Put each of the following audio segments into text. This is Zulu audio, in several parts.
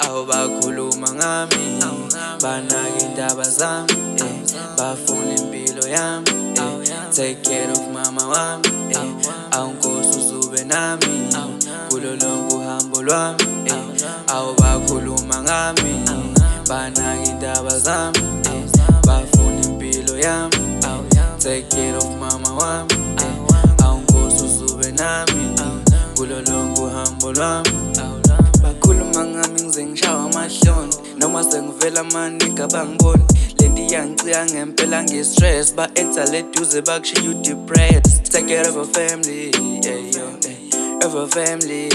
Aho bakhuluma ngami, banaka indaba zami, bafuna impilo yami, take care of mama wami, awunkosi uzube nami, kulo lonke uhambo lwami. Aho bakhuluma ngami, banaka indaba zami, bafuna impilo yami, take care of mama wami, awunkosi uzube nami, kulo lonke uhambo lwami. Bakhuluma ngami ngize ngishawa amahloni, noma sengivela amanika bangiboni. Lenti yangichika ngempela ngi-stress, ba-enter leduze bakushiya u-depressed. Take care of a family, of a family,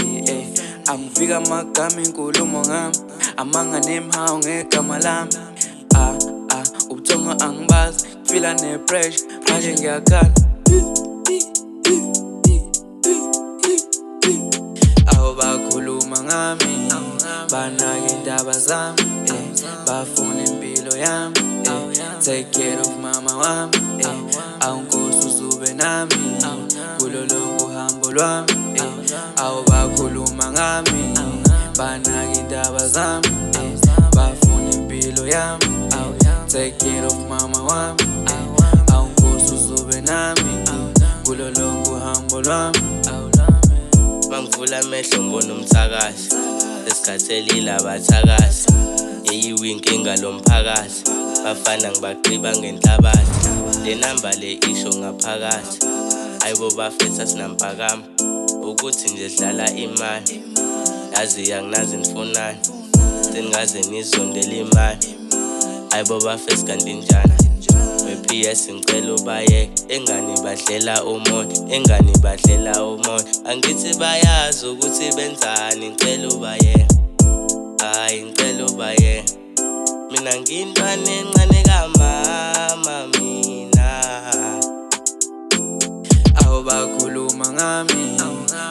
angivika amagama inkulumo ngami, amanga nemihawu ngegama lami. Ubuthongo angibazi, fila ne-pressure, manje ngiyakhala. Aho bakhuluma ngami, banaka indaba zami, bafuna impilo yami, take care of mama wami, awunkosi uzube nami, kulo lonke uhambo lwami. Aho bakhuluma ngami, banaka indaba zami, bafuna impilo yami, take care of mama wami, awunkosi uzube nami, kulo lonke uhambo lwami. Mangivula amehlo ngibona umthakathi, esikhathelile abathakathi, yeyiwinkinga lo mphakathi, bafana ngibagqiba ngenhlabathi, le namba le isho ngaphakathi, ayibo bafetha sinampakama, ukuthi nje sidlala imali, yazi yanginazi nifunani, seningaze nizondela imali, ayibo bafetha kanti njani. PS ngicela ubayeke, engani badlela umoya, engani badlela umoya, angithi bayazi ukuthi benzani, ngicela ubayeke, hayi ngicela ubayeke, mina ngiyintwana encane kamama mina. Aho bakhuluma ngami,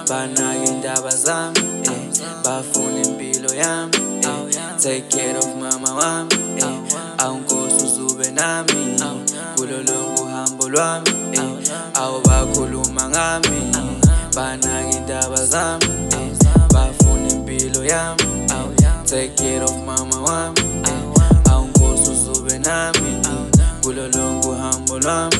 banaka indaba zami, bafuna impilo yami, take care of mama wami, awunkosi uzube nami, kulo lonke uhambo lwami. Aho bakhuluma ngami, banaka indaba zami, bafuna impilo yami, take care of mama wami, awunkosi uzube nami, kulo lonke uhambo lwami.